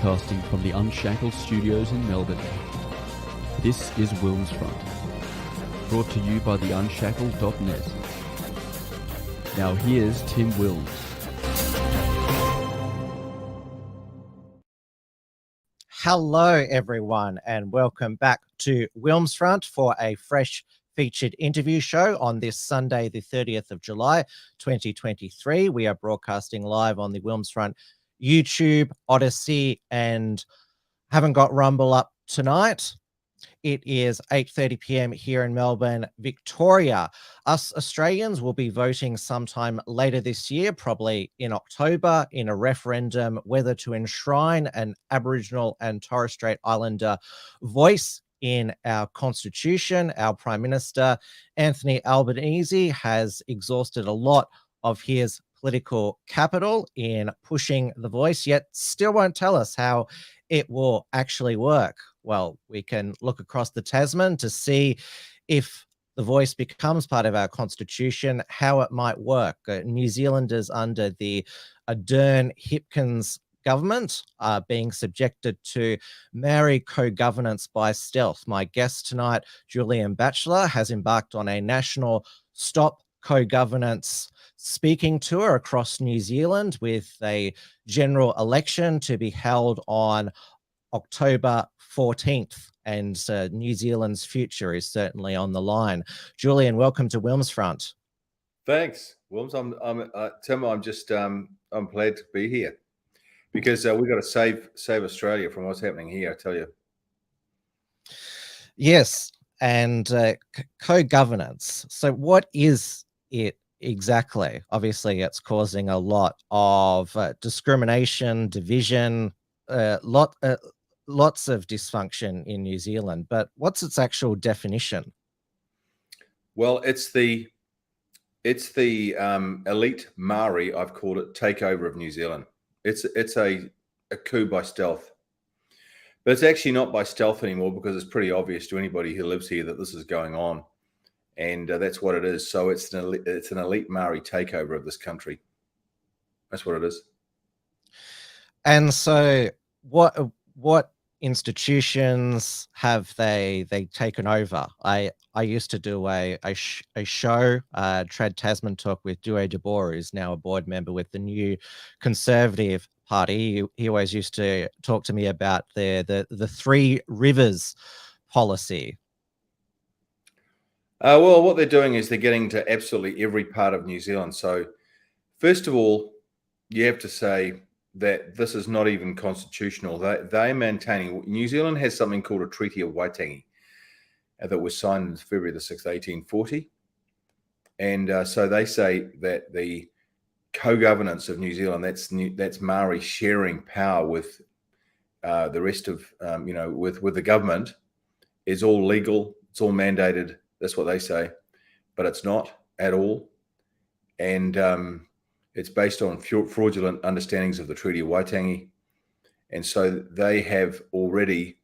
broadcasting from the Unshackled Studios in Melbourne. This is WilmsFront, brought to you by theunshackled.net. Now here's Tim Wilms. Hello everyone and welcome back to WilmsFront for a fresh featured interview show on this Sunday, the 30th of July, 2023. We are broadcasting live on the WilmsFront YouTube, Odyssey, and haven't got Rumble up tonight. It is 8:30 p.m. here in Melbourne, Victoria. Us Australians will be voting sometime later this year, probably in October, in a referendum whether to enshrine an Aboriginal and Torres Strait Islander voice in our constitution. Our Prime Minister, Anthony Albanese, has exhausted a lot of his political capital in pushing the voice, yet still won't tell us how it will actually work. Well, we can look across the Tasman to see if the voice becomes part of our constitution, how it might work. New Zealanders under the Ardern Hipkins government are being subjected to Maori co-governance by stealth. My guest tonight, Julian Batchelor, has embarked on a national Stop Co-Governance speaking tour across New Zealand with a general election to be held on October 14th, and New Zealand's future is certainly on the line. Julian, welcome to WilmsFront. Thanks, Wilms. Tim, I'm glad to be here because we've got to save Australia from what's happening here, I tell you. Yes, and co-governance. So what is it exactly? Obviously, it's causing a lot of discrimination, division, lots of dysfunction in New Zealand, but what's its actual definition? Well, it's the elite Maori, I've called it, takeover of New Zealand. It's a coup by stealth, but it's actually not by stealth anymore because it's pretty obvious to anybody who lives here that this is going on, and that's what it is. So it's an elite Maori takeover of this country. That's what it is. And so what institutions have they taken over? I used to do a show, Trad Tasman Talk, with Due de Boer, who's now a board member with the New Conservative Party. He always used to talk to me about the Three Rivers policy. Well, what they're doing is they're getting to absolutely every part of New Zealand. So first of all, you have to say that this is not even constitutional. They're maintaining. New Zealand has something called a Treaty of Waitangi that was signed on February the 6th, 1840. And so they say that the co-governance of New Zealand, that's Maori sharing power with the rest of, with the government, is all legal. It's all mandated. That's what they say, but it's not at all. And it's based on fraudulent understandings of the Treaty of Waitangi. And so they have already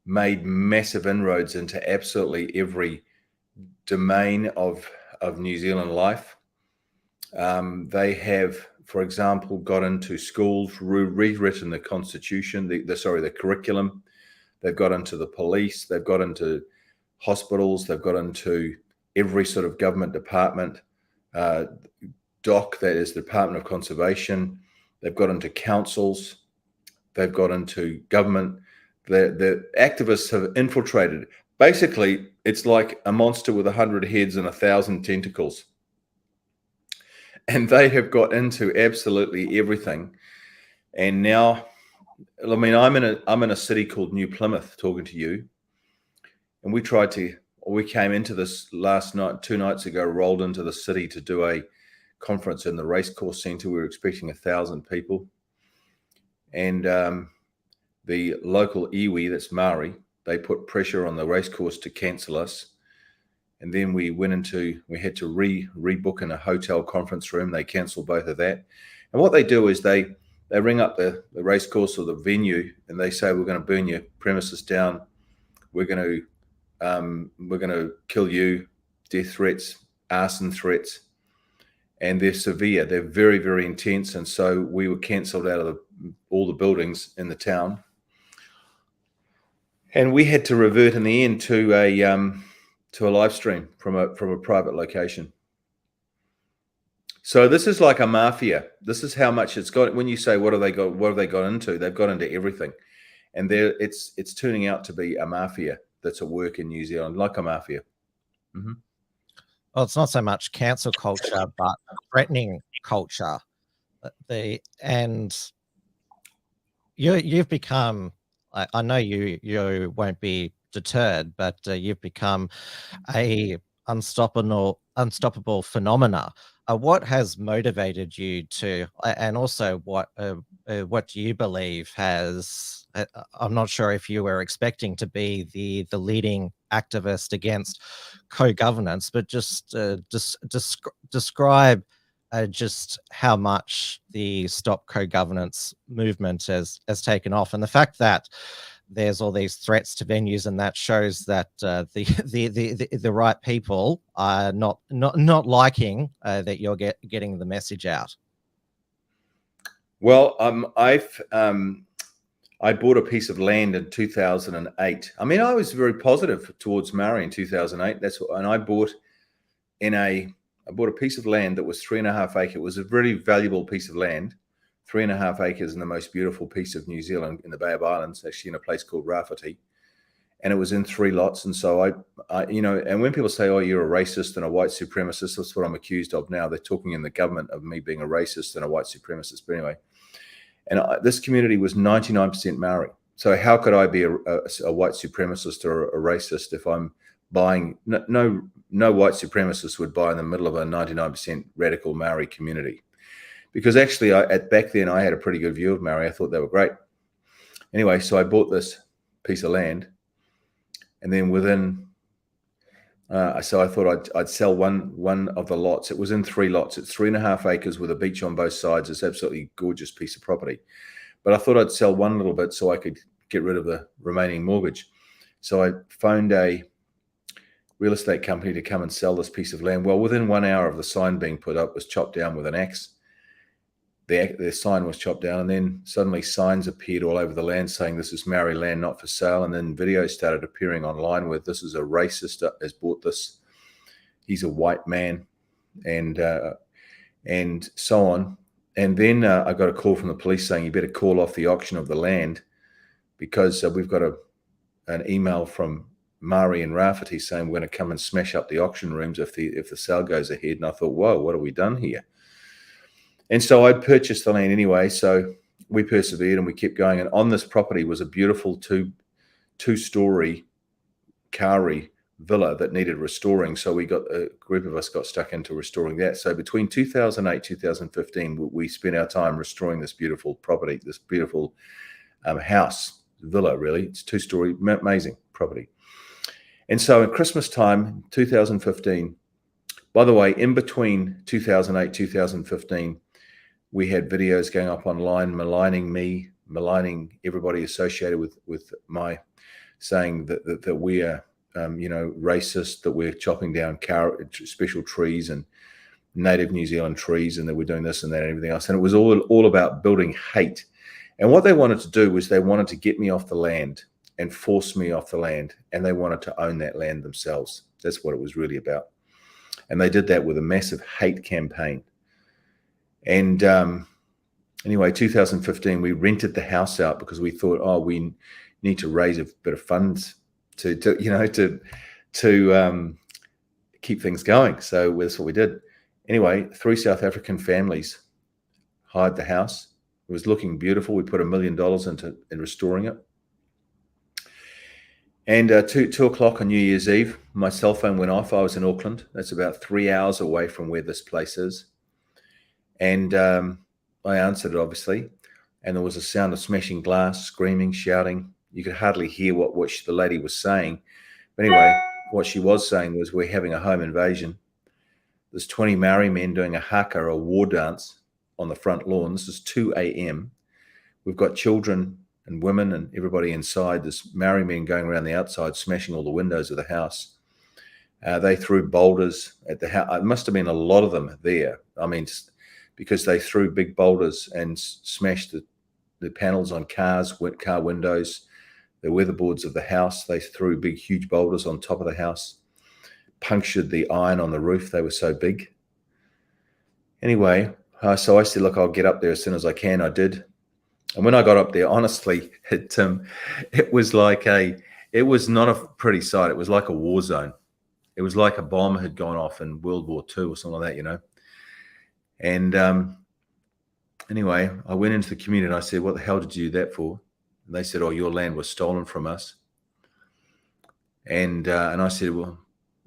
made massive inroads into absolutely every domain of New Zealand life. They have, for example, got into schools, rewritten the constitution, the curriculum. They've got into the police. They've got into hospitals. They've got into every sort of government department. DOC, that is the Department of Conservation. They've got into councils. They've got into government. The activists have infiltrated. Basically, it's like a monster with 100 heads and 1,000 tentacles. And they have got into absolutely everything. And now, I mean, I'm in a city called New Plymouth talking to you. And we came into this last night, 2 nights ago, rolled into the city to do a conference in the racecourse centre. We were expecting 1,000 people, and the local iwi, that's Maori, they put pressure on the racecourse to cancel us. And then we had to rebook in a hotel conference room. They cancelled both of that. And what they do is they ring up the racecourse or the venue, and they say, we're going to burn your premises down. We're going to kill you, death threats, arson threats. and they're severe. They're very, very intense. And so we were cancelled out of all the buildings in the town. And we had to revert in the end to a live stream from a private location. So this is like a mafia. This is how much it's got. When you say what have they got into? They've got into everything, and it's turning out to be a mafia that's at work in New Zealand, like a mafia. Mm-hmm. Well, it's not so much cancel culture, but threatening culture. And you've become. I know you won't be deterred, but you've become a unstoppable phenomena. What has motivated you to, and also what do you believe has? I'm not sure if you were expecting to be the leading activist against co-governance, but just describe just how much the Stop Co-Governance movement has taken off, and the fact that there's all these threats to venues, and that shows that the right people are not liking that you're getting the message out. Well, I bought a piece of land in 2008. I mean, I was very positive towards Maori in 2008. And I bought a piece of land that was 3.5 acres. It was a very valuable piece of land. 3.5 acres in the most beautiful piece of New Zealand in the Bay of Islands, actually in a place called Rafiti. And it was in 3 lots. And so I and when people say, oh, you're a racist and a white supremacist, that's what I'm accused of now. They're talking in the government of me being a racist and a white supremacist. But anyway, and this community was 99% Maori. So how could I be a white supremacist or a racist if I'm buying? No white supremacist would buy in the middle of a 99% radical Maori community. Because actually, back then, I had a pretty good view of Maori. I thought they were great. Anyway, so I bought this piece of land. And then so I thought I'd sell one of the lots. It was in 3 lots. It's 3.5 acres with a beach on both sides. It's absolutely gorgeous piece of property. But I thought I'd sell one little bit so I could get rid of the remaining mortgage. So I phoned a real estate company to come and sell this piece of land. Well, within 1 hour of the sign being put up, it was chopped down with an axe. The sign was chopped down, and then suddenly signs appeared all over the land saying this is Maori land, not for sale. And then videos started appearing online where this is a racist has bought this. He's a white man, and so on. And then I got a call from the police saying you better call off the auction of the land because we've got an email from Maori and Rafiti saying we're going to come and smash up the auction rooms if the sale goes ahead. And I thought, whoa, what have we done here? And so I purchased the land anyway. So we persevered and we kept going. And on this property was a beautiful two-story kauri villa that needed restoring. So a group of us got stuck into restoring that. So between 2008, 2015, we spent our time restoring this beautiful property, this beautiful house, villa, really. It's 2-story, amazing property. And so at Christmas time, 2015, by the way, in between 2008, 2015, we had videos going up online maligning me, maligning everybody associated with my saying that we are, racist, that we're chopping down special trees and native New Zealand trees, and that we're doing this and that and everything else. And it was all about building hate. And what they wanted to do was they wanted to get me off the land and force me off the land, and they wanted to own that land themselves. That's what it was really about. And they did that with a massive hate campaign. And anyway, 2015, we rented the house out because we thought, oh, we need to raise a bit of funds to keep things going. So that's what we did. Anyway, 3 South African families hired the house. It was looking beautiful. We put $1 million in restoring it. And 2 o'clock on New Year's Eve, my cell phone went off. I was in Auckland. That's about 3 hours away from where this place is. And I answered it, obviously. And there was a sound of smashing glass, screaming, shouting. You could hardly hear what the lady was saying. But anyway, what she was saying was, we're having a home invasion. There's 20 Maori men doing a haka, a war dance, on the front lawn. This is 2 a.m. We've got children and women and everybody inside. There's Maori men going around the outside, smashing all the windows of the house. They threw boulders at the house. It must have been a lot of them there. I mean, because they threw big boulders and smashed the panels on car windows, the weatherboards of the house. They threw big, huge boulders on top of the house, punctured the iron on the roof. They were so big. Anyway, so I said, look, I'll get up there as soon as I can. I did. And when I got up there, honestly, it was not a pretty sight. It was like a war zone. It was like a bomb had gone off in World War II or something like that, And anyway, I went into the community and I said, what the hell did you do that for? And they said, oh, your land was stolen from us. And I said, well,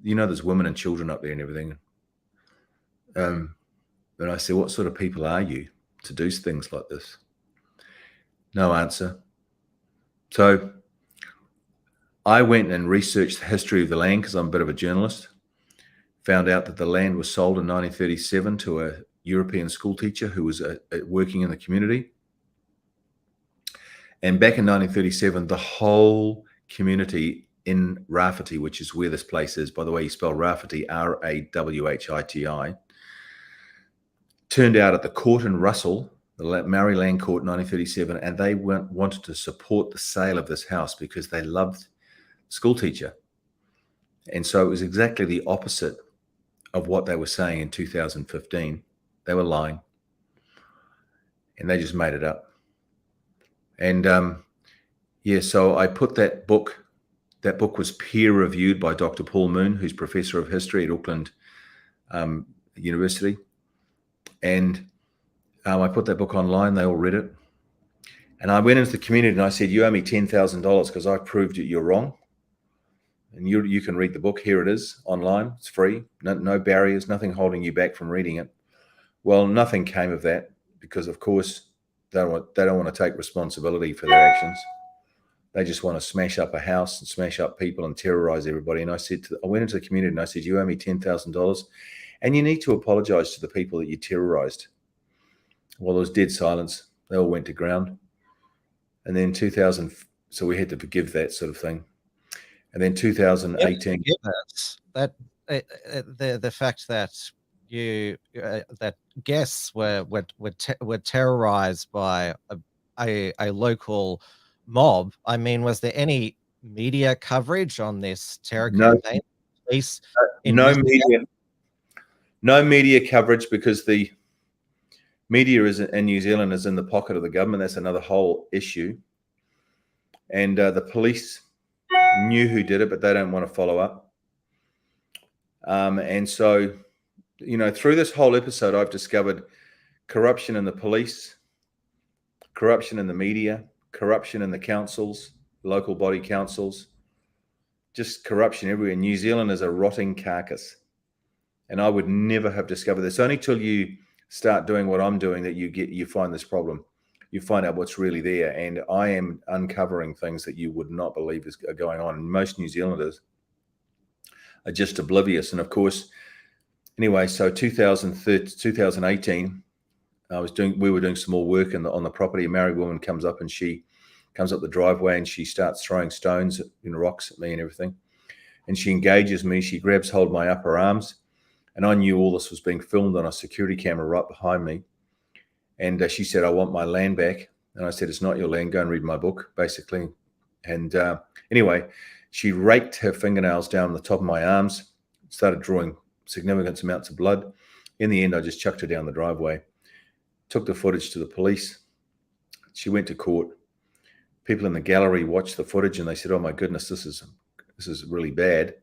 there's women and children up there and everything. And I said, what sort of people are you to do things like this? No answer. So I went and researched the history of the land because I'm a bit of a journalist. Found out that the land was sold in 1937 to a European school teacher who was working in the community. And back in 1937, the whole community in Rafiti, which is where this place is, by the way, you spell Rafiti, R-A-W-H-I-T-I, turned out at the court in Russell, the Maori Land Court in 1937, and they wanted to support the sale of this house because they loved the school teacher. And so it was exactly the opposite of what they were saying in 2015. They were lying. And they just made it up. And so I put that book was peer reviewed by Dr. Paul Moon, who's professor of history at Auckland University. And I put that book online. They all read it. And I went into the community and I said, you owe me $10,000 because I proved that you're wrong. And you can read the book. Here it is online. It's free. No barriers, nothing holding you back from reading it. Well, nothing came of that because, of course, they don't want to take responsibility for their actions. They just want to smash up a house and smash up people and terrorize everybody. And I went into the community and I said, you owe me $10,000 and you need to apologize to the people that you terrorized. Well, there was dead silence. They all went to ground. And then so we had to forgive that sort of thing. And then 2018. The fact that that guests were terrorized by a local mob. I mean, was there any media coverage on this terror campaign? No media coverage because the media in New Zealand is in the pocket of the government. That's another whole issue. And the police knew who did it, but they don't want to follow up. And so, through this whole episode, I've discovered corruption in the police, corruption in the media, corruption in the councils, local body councils, just corruption everywhere. New Zealand is a rotting carcass. And I would never have discovered this. Only till you start doing what I'm doing that you find this problem. You find out what's really there. And I am uncovering things that you would not believe are going on. And most New Zealanders are just oblivious. And of course, anyway, so 2018, we were doing some more work on the property. A married woman comes up and she comes up the driveway and she starts throwing stones and rocks at me and everything. And she engages me. She grabs hold of my upper arms. And I knew all this was being filmed on a security camera right behind me. And she said, I want my land back. And I said, it's not your land. Go and read my book, basically. And anyway, she raked her fingernails down the top of my arms, started drawing significant amounts of blood. In the end, I just chucked her down the driveway, took the footage to the police. She went to court. People in the gallery watched the footage and they said, oh my goodness, this is really bad.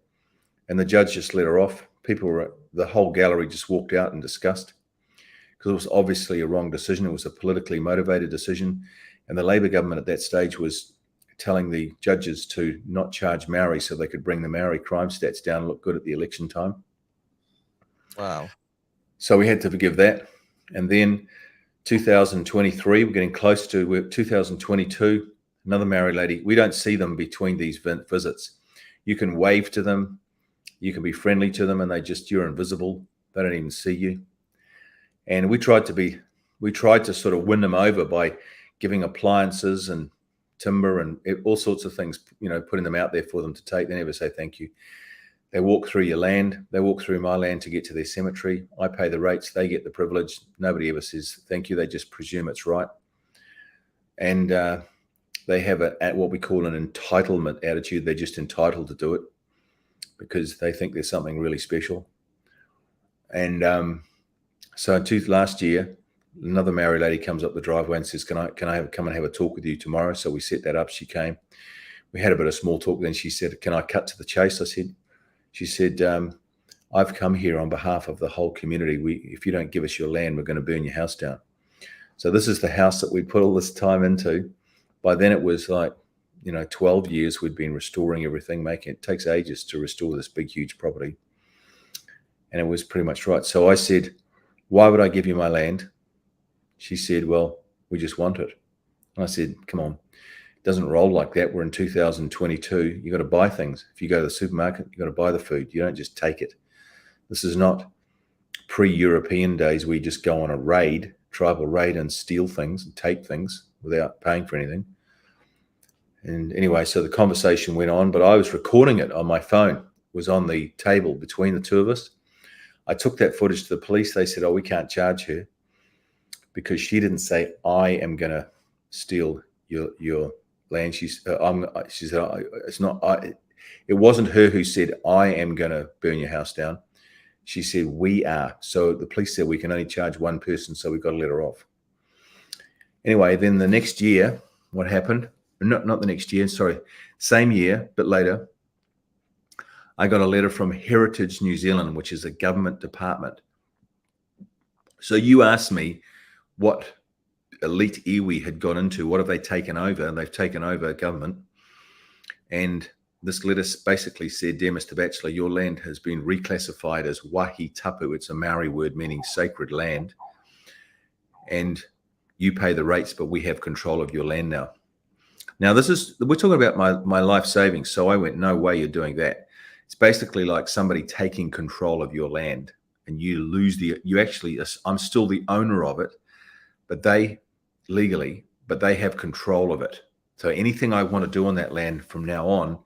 And the judge just let her off. The whole gallery just walked out in disgust because it was obviously a wrong decision. It was a politically motivated decision. And the Labor government at that stage was telling the judges to not charge Maori so they could bring the Maori crime stats down and look good at the election time. Wow. So we had to forgive that. And then 2023, we're getting close to 2022, another Maori lady. We don't see them between these visits. You can wave to them. You can be friendly to them and you're invisible. They don't even see you. And we tried to sort of win them over by giving appliances and timber and all sorts of things, putting them out there for them to take. They never say thank you. They walk through your land. They walk through my land to get to their cemetery. I pay the rates. They get the privilege. Nobody ever says thank you. They just presume it's right. And they have what we call an entitlement attitude. They're just entitled to do it because they think there's something really special. And so last year, another Maori lady comes up the driveway and says, can I come and have a talk with you tomorrow? So we set that up. She came. We had a bit of small talk. Then she said, can I cut to the chase? She said, I've come here on behalf of the whole community. If you don't give us your land, we're going to burn your house down. So this is the house that we put all this time into. By then it was like, 12 years we'd been restoring everything, it takes ages to restore this big, huge property. And it was pretty much right. So I said, why would I give you my land? She said, well, we just want it. And I said, come on, it doesn't roll like that. We're in 2022. You got to buy things. If you go to the supermarket, you got to buy the food. You don't just take it. This is not pre-European days. We just go on a tribal raid and steal things and take things without paying for anything. And anyway, so the conversation went on, but I was recording it on my phone. It was on the table between the two of us. I took that footage to the police. They said, oh, we can't charge her because she didn't say, I am going to steal your land. She said, it's not, it wasn't her who said, I am going to burn your house down. She said, we are. So the police said we can only charge one person, so we've got to let her off. Anyway, then the next year, what happened? Not the next year, sorry, same year, but later, I got a letter from Heritage New Zealand, which is a government department. So you asked me what elite iwi had got into, what have they taken over? And they've taken over government. And this letter basically said, dear Mr. Batchelor, your land has been reclassified as wahi tapu. It's a Maori word meaning sacred land. And you pay the rates, but we have control of your land now. Now, we're talking about my life savings. So I went, no way you're doing that. It's basically like somebody taking control of your land and I'm still the owner of it, but they have control of it. So anything I want to do on that land from now on,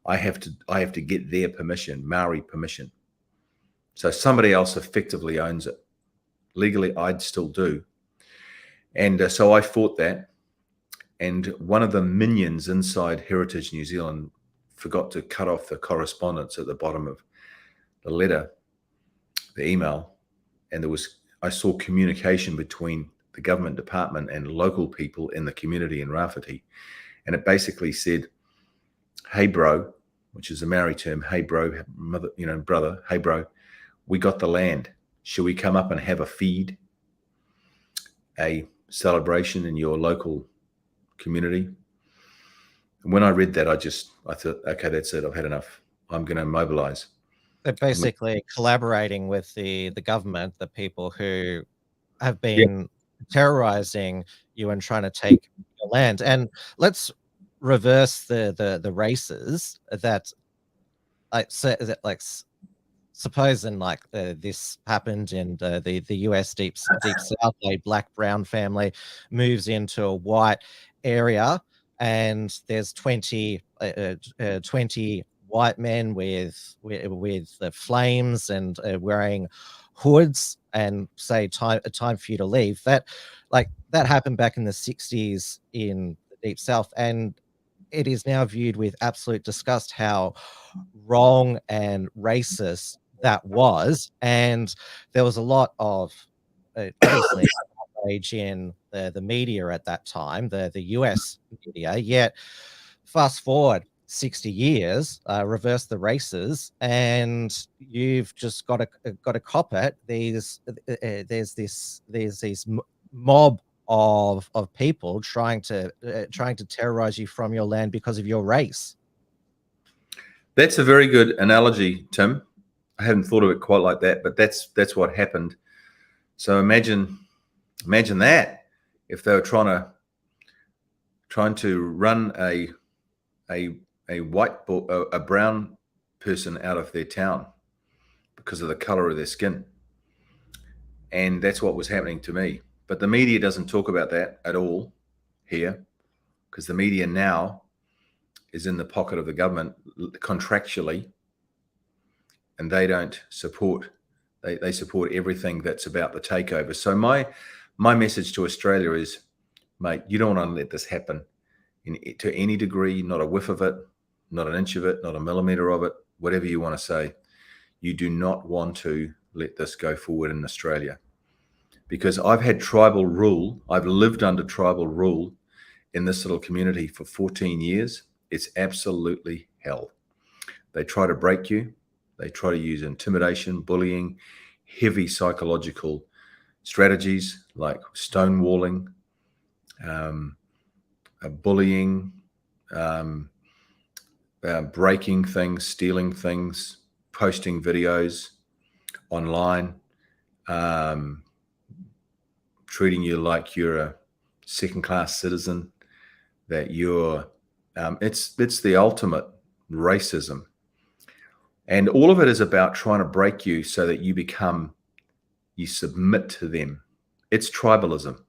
I have to get their permission, Maori permission. So somebody else effectively owns it. Legally, I'd still do. And so I fought that. And one of the minions inside Heritage New Zealand forgot to cut off the correspondence at the bottom of the letter, the email. And I saw communication between the government department and local people in the community in Rafiti. And it basically said, hey, bro, which is a Maori term, hey, bro, mother, brother, hey, bro, we got the land. Should we come up and have a feed, a celebration in your local community? And when I read that, I thought, okay, that's it. I've had enough. I'm going to mobilize. They're basically collaborating with the government, the people who have been terrorizing you and trying to take your land. And let's reverse the races that supposing this happened in the US deep south. A black-brown family moves into a white area, and there's 20 white men with the flames and wearing hoods, and say time for you to leave. That happened back in the 60s in the deep south, and it is now viewed with absolute disgust how wrong and racist that was. And there was a lot of obviously outrage in the media at that time, the US media. Yet fast forward 60 years, reverse the races, and you've just got to cop it. There's these mob of people trying to terrorize you from your land because of your race. That's a very good analogy, Tim. I hadn't thought of it quite like that, but that's what happened. So imagine that if they were trying to run a brown person out of their town because of the color of their skin. And that's what was happening to me. But the media doesn't talk about that at all here, because the media now is in the pocket of the government contractually. and they don't support. They support everything that's about the takeover. So my message to Australia is, mate, you don't want to let this happen to any degree. Not a whiff of it, not an inch of it, not a millimeter of it. Whatever you want to say, you do not want to let this go forward in Australia, because I've had tribal rule. I've lived under tribal rule in this little community for 14 years. It's absolutely hell. They try to break you. They try to use intimidation, bullying, heavy psychological strategies like stonewalling, bullying, breaking things, stealing things, posting videos online, treating you like you're a second-class citizen, that you're, it's the ultimate racism. And all of it is about trying to break you so that you submit to them. It's tribalism.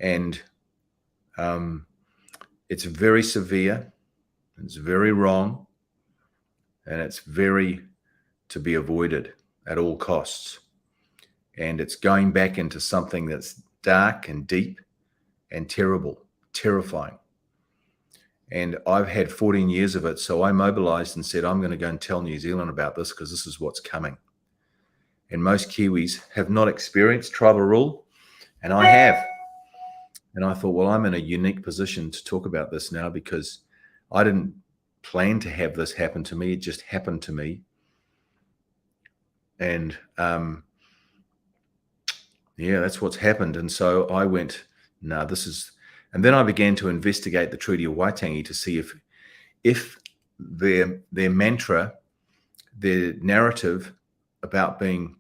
And it's very severe, it's very wrong, and it's very to be avoided at all costs. And it's going back into something that's dark and deep and terrible, terrifying. And I've had 14 years of it. So I mobilized and said, I'm going to go and tell New Zealand about this, because this is what's coming. And most Kiwis have not experienced tribal rule, and I have. And I thought, well, I'm in a unique position to talk about this now, because I didn't plan to have this happen to me. It just happened to me. And yeah, that's what's happened. And so I went, no, this is... And then I began to investigate the Treaty of Waitangi to see if their mantra, their narrative about being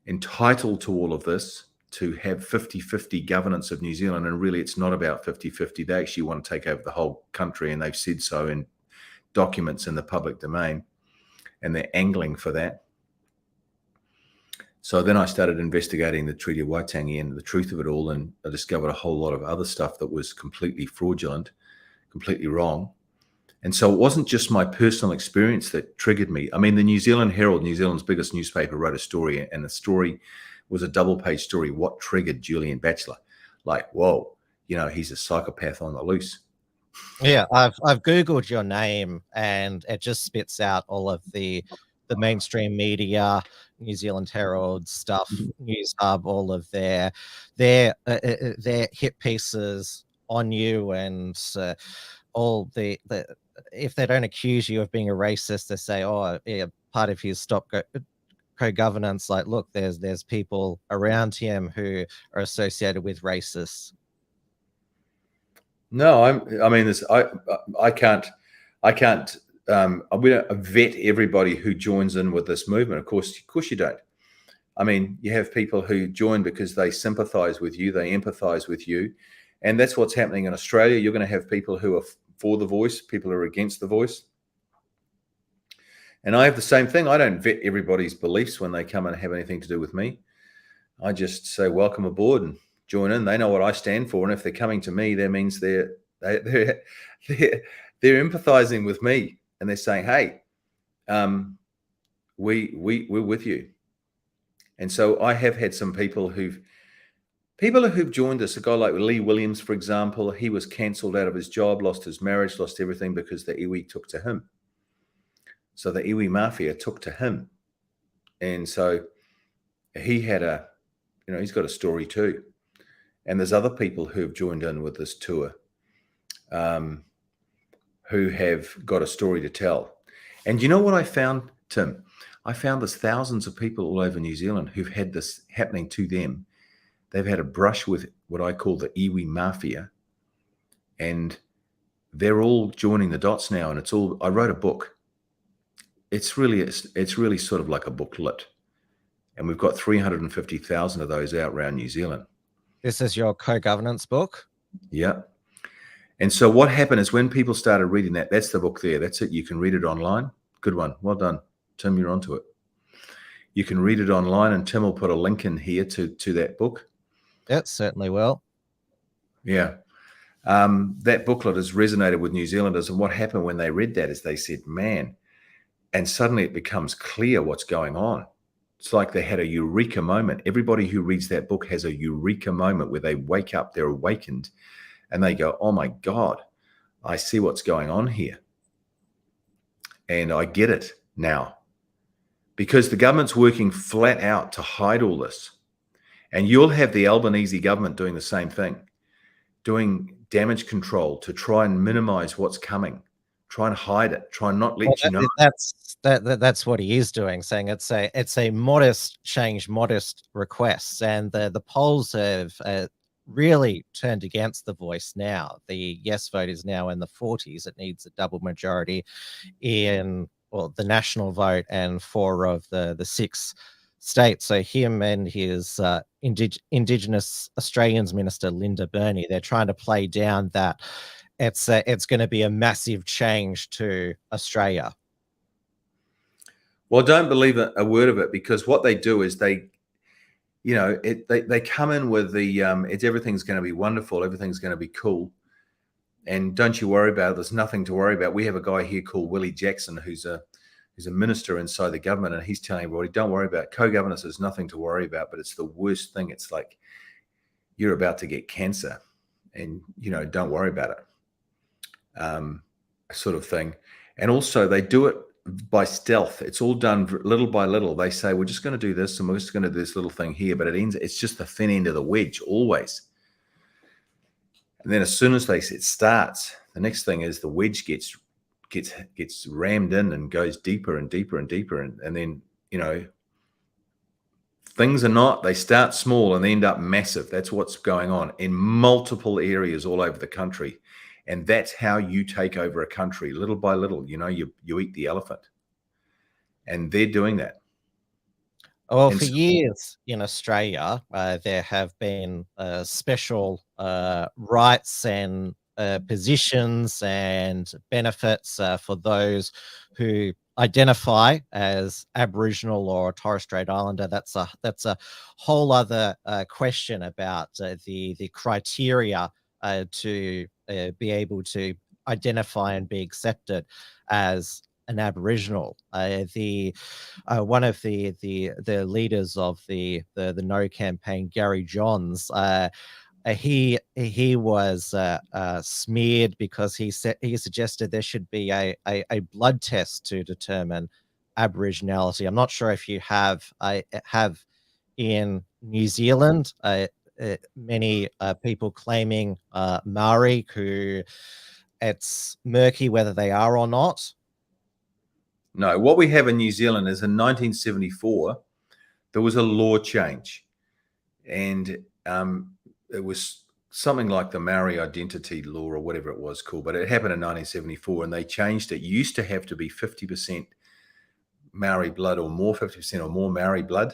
entitled to all of this, to have 50-50 governance of New Zealand, and really it's not about 50-50. They actually want to take over the whole country, and they've said so in documents in the public domain, and they're angling for that. So then I started investigating the Treaty of Waitangi and the truth of it all, and I discovered a whole lot of other stuff that was completely fraudulent, completely wrong. And so it wasn't just my personal experience that triggered me. I mean, the New Zealand Herald, New Zealand's biggest newspaper, wrote a story, and the story was a double-page story. What triggered Julian Batchelor? Like, whoa, he's a psychopath on the loose. Yeah, I've Googled your name, and it just spits out all of the mainstream media, New Zealand Herald stuff, News Hub, all of their hit pieces on you, and all the if they don't accuse you of being a racist, they say, oh, yeah, part of his co-governance, like, look, there's people around him who are associated with racists. No, I can't. We don't vet everybody who joins in with this movement. Of course you don't. I mean, you have people who join because they sympathize with you, they empathize with you, and that's what's happening in Australia. You're going to have people who are for the voice, people who are against the voice. And I have the same thing. I don't vet everybody's beliefs when they come and have anything to do with me. I just say, welcome aboard and join in. They know what I stand for, and if they're coming to me, that means they're empathizing with me, and they're saying, hey, we're with you. And so I have had some people who've joined us. A guy like Lee Williams, for example, he was cancelled out of his job, lost his marriage, lost everything because the iwi took to him. So the iwi mafia took to him. And so he had he's got a story too. And there's other people who have joined in with this tour who have got a story to tell. And you know what I found, Tim? I found there's thousands of people all over New Zealand who've had this happening to them. They've had a brush with what I call the iwi mafia, and they're all joining the dots now. And I wrote a book. It's really sort of like a booklet, and we've got 350,000 of those out around New Zealand. This is your co-governance book? Yeah. And so what happened is when people started reading that's the book there. That's it. You can read it online. Good one. Well done, Tim. You're onto it. You can read it online, and Tim will put a link in here to that book. Yeah, certainly will. Yeah. That booklet has resonated with New Zealanders. And what happened when they read that is they said, man, And suddenly it becomes clear what's going on. It's like they had a eureka moment. Everybody who reads that book has a eureka moment where they wake up, they're awakened, and they go, oh my God, I see what's going on here. And I get it now. Because the government's working flat out to hide all this. And you'll have the Albanese government doing the same thing, doing damage control to try and minimize what's coming, try and hide it, try and not let you know. That's what he is doing, saying it's a modest change, modest requests, and the polls have really turned against the Voice now. The yes vote is now in the 40s. It needs a double majority in the national vote and 4 of the 6 states. So him and his Indigenous Australians Minister Linda Burney, they're trying to play down that it's going to be a massive change to Australia. Well, don't believe a word of it, because what they do is they come in with the everything's going to be wonderful, everything's going to be cool, and don't you worry about it. There's nothing to worry about. We have a guy here called Willie Jackson who's a minister inside the government, and he's telling everybody, don't worry about it. Co-governance is nothing to worry about, but it's the worst thing. It's like you're about to get cancer, and don't worry about it, sort of thing. And also they do it by stealth. It's all done little by little. They say, we're just going to do this, and we're just going to do this little thing here, but it's just the thin end of the wedge always. And then as soon as it starts, the next thing is the wedge gets rammed in and goes deeper and deeper and deeper. And then, things they start small and they end up massive. That's what's going on in multiple areas all over the country. And that's how you take over a country, little by little. You eat the elephant. And they're doing that. Well, for years in Australia, there have been special rights and positions and benefits for those who identify as Aboriginal or Torres Strait Islander. That's a whole other question about the criteria to be able to identify and be accepted as an Aboriginal. One of the leaders of the No campaign, Gary Johns, he was smeared because he suggested there should be a blood test to determine Aboriginality. I'm not sure if you have in New Zealand many people claiming Maori, who it's murky whether they are or not. No, what we have in New Zealand is in 1974, there was a law change, and it was something like the Maori identity law or whatever it was called, but it happened in 1974, and they changed it. You used to have to be 50% Maori blood or more, 50% or more Maori blood,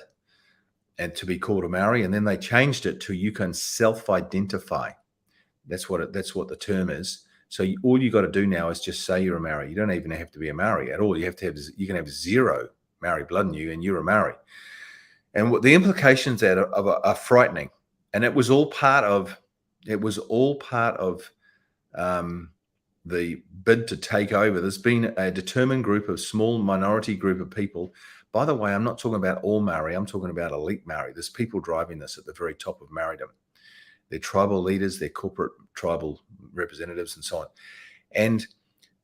and to be called a Maori. And then they changed it to you can self-identify. That's what the term is. So all you got to do now is just say you're a Maori. You don't even have to be a Maori at all. You can have 0 Maori blood in you, and you're a Maori. And what the implications are frightening. And it was all part of the bid to take over. There's been a determined group of small minority group of people. By the way, I'm not talking about all Maori. I'm talking about elite Maori. There's people driving this at the very top of Maoridom. They're tribal leaders, they're corporate tribal representatives, and so on. And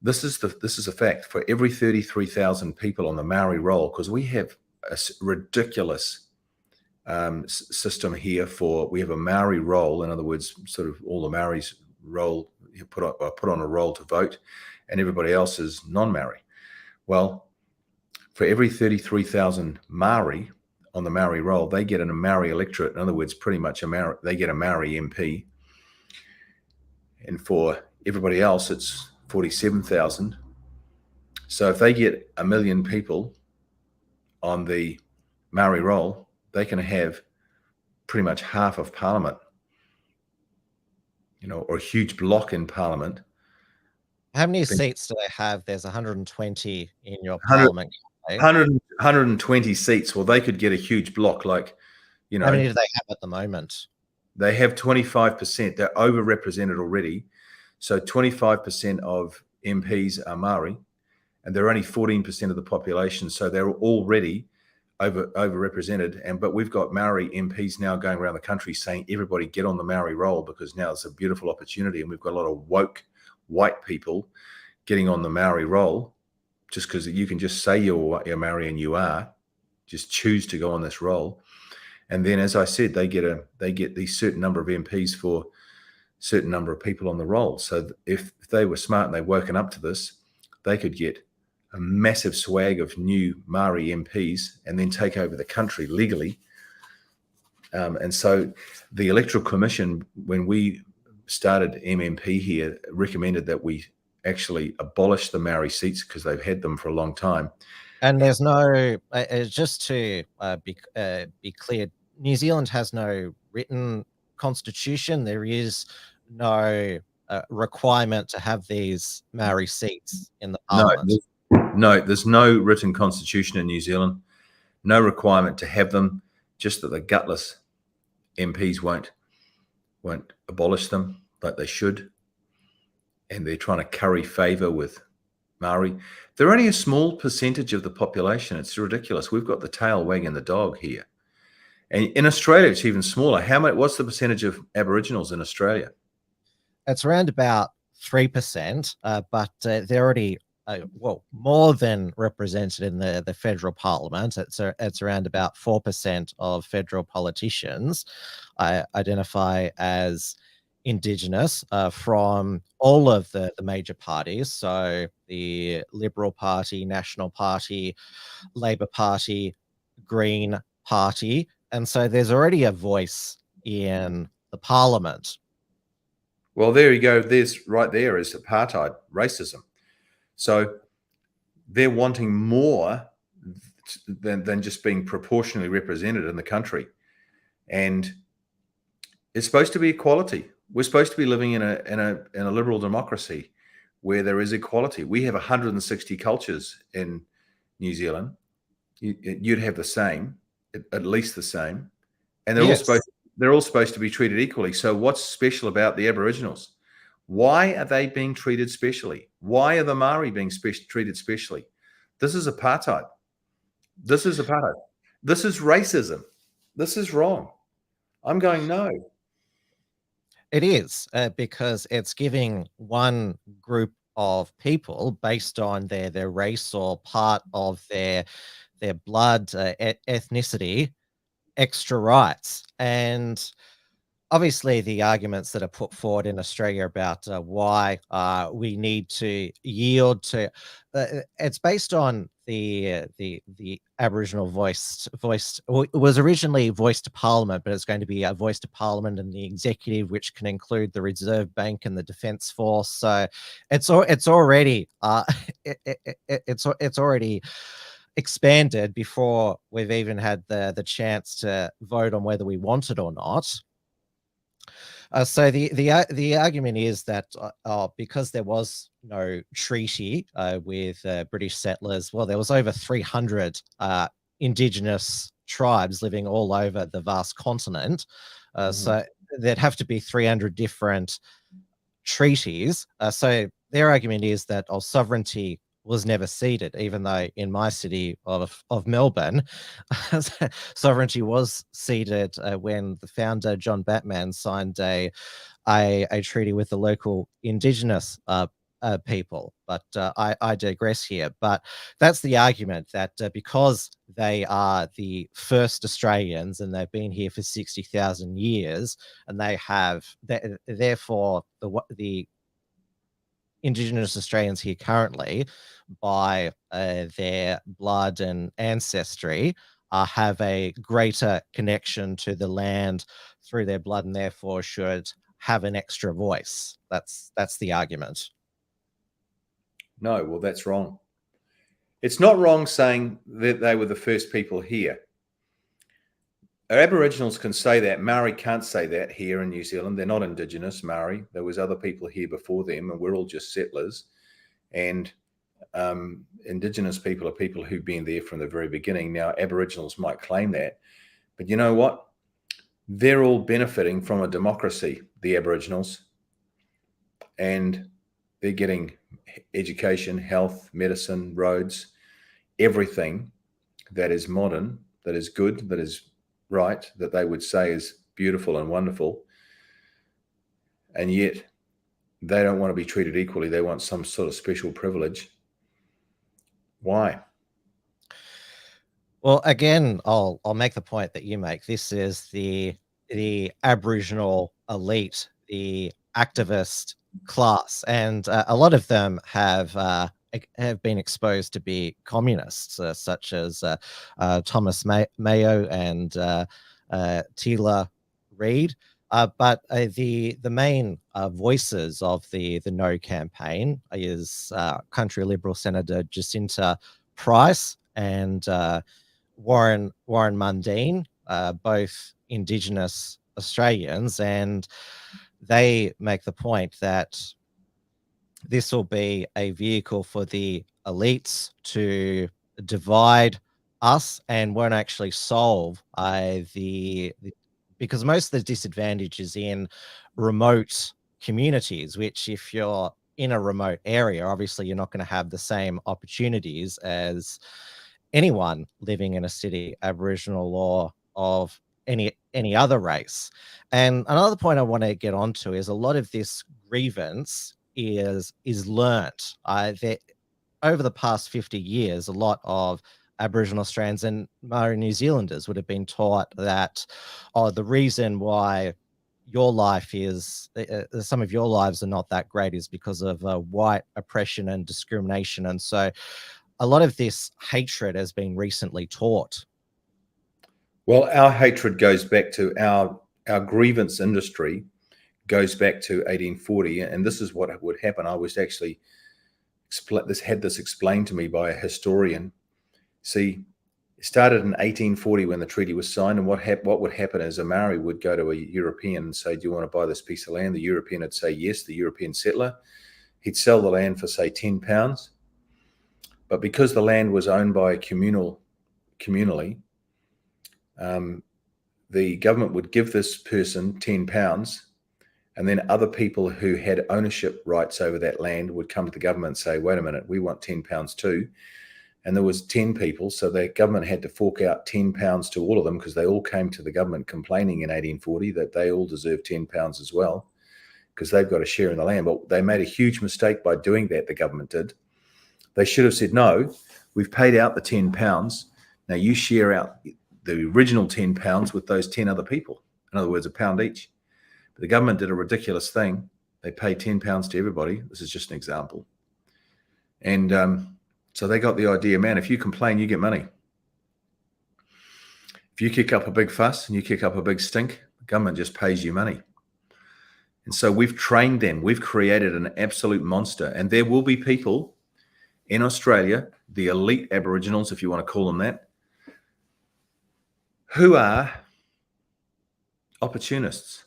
this is a fact. For every 33,000 people on the Maori roll, because we have a ridiculous system here we have a Maori roll. In other words, sort of all the Maoris roll, put on a roll to vote, and everybody else is non-Maori. Well, for every 33,000 Maori on the Maori roll, they get a Maori electorate. In other words, pretty much they get a Maori MP. And for everybody else, it's 47,000. So if they get 1 million people on the Maori roll, they can have pretty much half of Parliament, or a huge block in Parliament. How many seats do they have? There's 120 in your Parliament. 120 seats. Well, they could get a huge block. How many do they have at the moment? They have 25%. They're overrepresented already. So 25% of MPs are Maori, and they're only 14% of the population, so they're already overrepresented. But we've got Maori MPs now going around the country saying, everybody get on the Maori roll, because now it's a beautiful opportunity, and we've got a lot of woke white people getting on the Maori roll, just because you can just say you're Maori and you are, just choose to go on this roll. And then, as I said, they get these certain number of MPs for certain number of people on the roll. So if they were smart and they'd woken up to this, they could get a massive swag of new Maori MPs and then take over the country legally. And so the Electoral Commission, when we started MMP here, recommended that we actually abolish the Maori seats because they've had them for a long time. And there's no, just to be clear, New Zealand has no written constitution. There is no requirement to have these Maori seats in the parliament. No, there's no written constitution in New Zealand. No requirement to have them, just that the gutless MPs won't abolish them like they should. And they're trying to curry favour with Maori. They're only a small percentage of the population. It's ridiculous. We've got the tail wagging the dog here. And in Australia, it's even smaller. What's the percentage of Aboriginals in Australia? It's around about 3%, but they're already more than represented in the federal parliament. It's around about 4% of federal politicians identify as Indigenous from all of the major parties. So the Liberal Party, National Party, Labor Party, Green Party. And so there's already a voice in the parliament. Well, there you go. Right there is apartheid, racism. So they're wanting more than just being proportionally represented in the country. And it's supposed to be equality. We're supposed to be living in a liberal democracy where there is equality. We have 160 cultures in New Zealand. You'd have the same, at least the same, and they're all supposed to be treated equally. So what's special about the Aboriginals? Why are they being treated specially? Why are the Maori being treated specially? This is apartheid. This is apartheid. This is racism. This is wrong. I'm going, no. It is, because it's giving one group of people based on their race or part of their blood, ethnicity, extra rights. And obviously the arguments that are put forward in Australia about why we need to yield to, it's based on the Aboriginal voice. It was originally voice to Parliament, but it's going to be a voice to Parliament and the executive, which can include the Reserve Bank and the Defence Force. So it's already it's already expanded before we've even had the chance to vote on whether we want it or not. So the argument is that because there was no treaty with British settlers, well, there was over 300 Indigenous tribes living all over the vast continent. So there'd have to be 300 different treaties. So their argument is that sovereignty was never ceded, even though in my city of Melbourne, sovereignty was ceded when the founder, John Batman, signed a treaty with the local Indigenous people. But I digress here. But that's the argument, that because they are the first Australians and they've been here for 60,000 years, and they have, therefore, the Indigenous Australians here currently, by their blood and ancestry, have a greater connection to the land through their blood, and therefore should have an extra voice. That's the argument. No, well, that's wrong. It's not wrong saying that they were the first people here. Aboriginals can say that. Maori can't say that here in New Zealand. They're not Indigenous Maori. There was other people here before them, and we're all just settlers. And Indigenous people are people who've been there from the very beginning. Now, Aboriginals might claim that, but you know what? They're all benefiting from a democracy, the Aboriginals. And they're getting education, health, medicine, roads, everything that is modern, that is good, that is right, that they would say is beautiful and wonderful. And yet they don't want to be treated equally. They want some sort of special privilege. Why? Well, again, I'll make the point that you make. This is the Aboriginal elite, the activist class, and a lot of them have been exposed to be communists, such as Thomas Mayo and Tila Reid. But the main voices of the No campaign is country Liberal Senator Jacinta Price and Warren Mundine, both Indigenous Australians, and they make the point that this will be a vehicle for the elites to divide us and won't actually solve because most of the disadvantage is in remote communities, which if you're in a remote area, obviously you're not going to have the same opportunities as anyone living in a city, Aboriginal or of any other race. And another point I want to get onto is a lot of this grievance is learnt. Over the past 50 years, a lot of Aboriginal Australians and Maori New Zealanders would have been taught that, the reason why your life is some of your lives are not that great is because of white oppression and discrimination. And so a lot of this hatred has been recently taught. Well, our hatred goes back to our grievance industry goes back to 1840, and this is what would happen. I was actually had this explained to me by a historian. See, it started in 1840 when the treaty was signed, and what would happen is a Maori would go to a European and say, "Do you want to buy this piece of land?" The European would say yes. The European settler, he'd sell the land for say £10. But because the land was owned by communally, the government would give this person £10, and then other people who had ownership rights over that land would come to the government and say, "Wait a minute, we want £10 too." And there was 10 people, so the government had to fork out £10 to all of them because they all came to the government complaining in 1840 that they all deserve £10 as well because they've got a share in the land. But they made a huge mistake by doing that, the government did. They should have said, "No, we've paid out the £10. Now you share out the original £10 with those 10 other people." In other words, £1 each. But the government did a ridiculous thing. They paid £10 to everybody. This is just an example. And so they got the idea, man, if you complain, you get money. If you kick up a big fuss and you kick up a big stink, the government just pays you money. And so we've trained them. We've created an absolute monster. And there will be people in Australia, the elite Aboriginals, if you want to call them that, who are opportunists.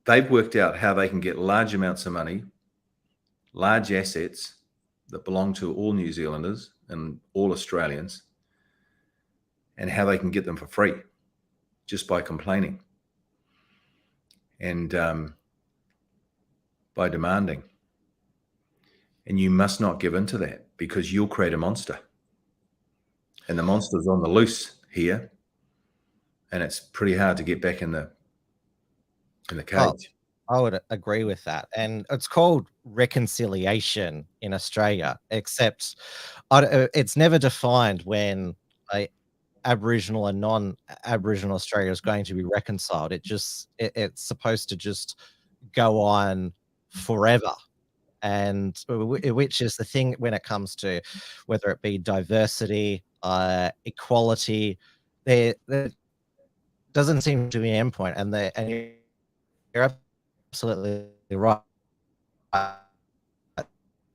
They've worked out how they can get large amounts of money, large assets that belong to all New Zealanders and all Australians, and how they can get them for free just by complaining and by demanding. And you must not give in to that because you'll create a monster. And the monster's on the loose here, and it's pretty hard to get back in the cage. I would agree with that. And it's called reconciliation in Australia, except it's never defined when a Aboriginal and non-Aboriginal Australia is going to be reconciled. It's supposed to just go on forever. And which is the thing when it comes to whether it be diversity, equality, there doesn't seem to be an endpoint. And you're absolutely right. The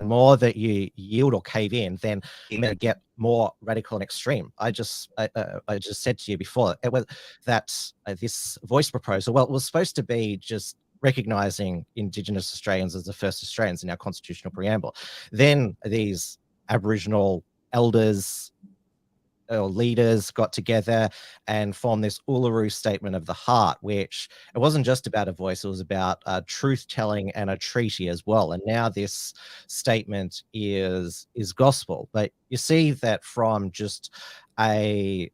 more that you yield or cave in, then you're going to get more radical and extreme. I just said to you before that this voice proposal, well, it was supposed to be just recognizing Indigenous Australians as the first Australians in our constitutional preamble. Then these Aboriginal elders leaders got together and formed this Uluru Statement of the Heart, which it wasn't just about a voice, it was about truth-telling and a treaty as well. And now this statement is gospel. But you see that from just a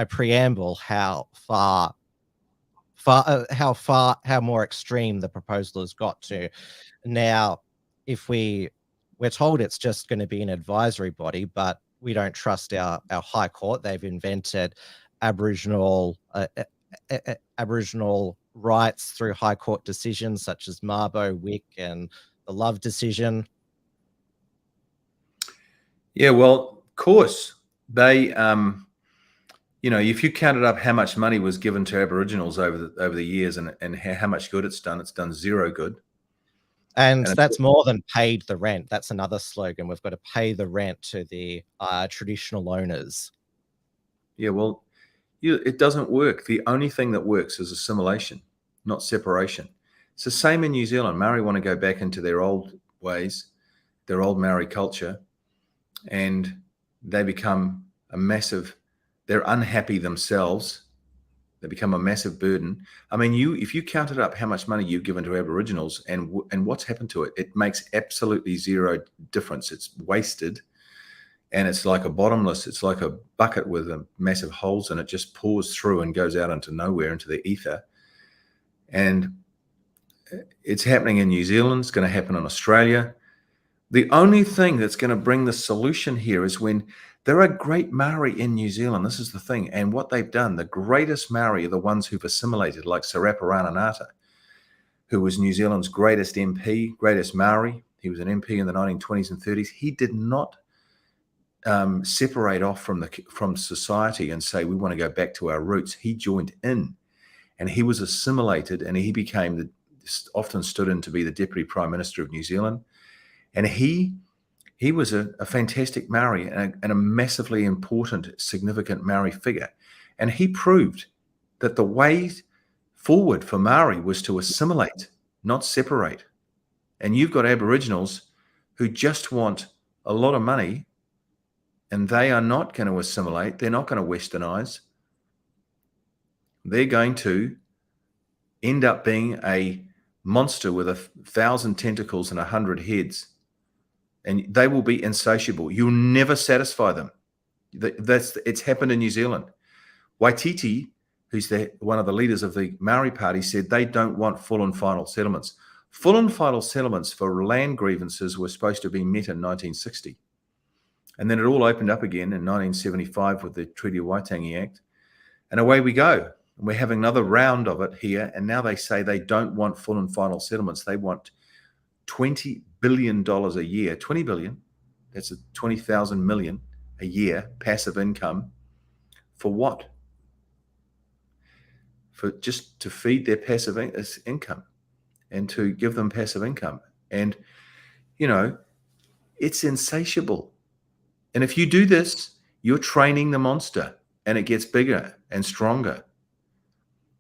preamble, how more extreme the proposal has got to. Now, if we're told it's just going to be an advisory body, but we don't trust our High Court. They've invented Aboriginal rights through High Court decisions such as Mabo, Wick, and the Love decision. Yeah, well, of course, they, if you counted up how much money was given to Aboriginals over the years and how much good it's done zero good. And that's more than paid the rent. That's another slogan. We've got to pay the rent to the traditional owners. Yeah, well, it doesn't work. The only thing that works is assimilation, not separation. It's the same in New Zealand. Maori want to go back into their old ways, their old Maori culture, and they become they're unhappy themselves. They become a massive burden. I mean, if you counted up how much money you've given to Aboriginals and what's happened to it, it makes absolutely zero difference. It's wasted, and it's like it's like a bucket with massive holes in it, just pours through and goes out into nowhere, into the ether. And it's happening in New Zealand. It's going to happen in Australia. The only thing that's going to bring the solution here is when there are great Maori in New Zealand. This is the thing. And what they've done, the greatest Maori are the ones who've assimilated, like Sarapo Rananata, who was New Zealand's greatest MP, greatest Maori. He was an MP in the 1920s and 30s. He did not separate off from society and say, we want to go back to our roots. He joined in, and he was assimilated, and he became often stood in to be the Deputy Prime Minister of New Zealand. And he was a fantastic Maori and a massively important, significant Maori figure. And he proved that the way forward for Maori was to assimilate, not separate. And you've got Aboriginals who just want a lot of money, and they are not going to assimilate. They're not going to westernize. They're going to end up being a monster with 1,000 tentacles and 100 heads. And they will be insatiable. You'll never satisfy them. It's happened in New Zealand. Waititi, who's one of the leaders of the Maori Party, said they don't want full and final settlements. Full and final settlements for land grievances were supposed to be met in 1960. And then it all opened up again in 1975 with the Treaty of Waitangi Act. And away we go. And we're having another round of it here. And now they say they don't want full and final settlements. They want $20 billion a year, 20 billion, that's 20,000 million a year passive income. For what? For just to feed their passive income and to give them passive income. And, it's insatiable. And if you do this, you're training the monster, and it gets bigger and stronger.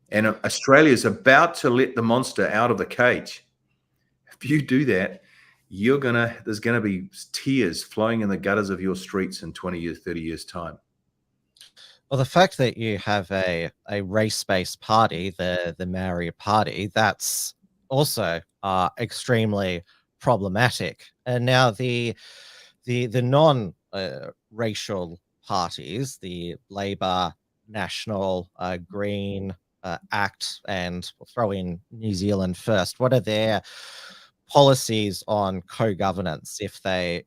And Australia is about to let the monster out of the cage. If you do that, there's going to be tears flowing in the gutters of your streets in 20 years, 30 years time. Well, the fact that you have a race-based party, the Maori Party, that's also extremely problematic. And now the non-racial parties, the Labour, National, Green, ACT, and we'll throw in New Zealand First, what are their policies on co-governance if they're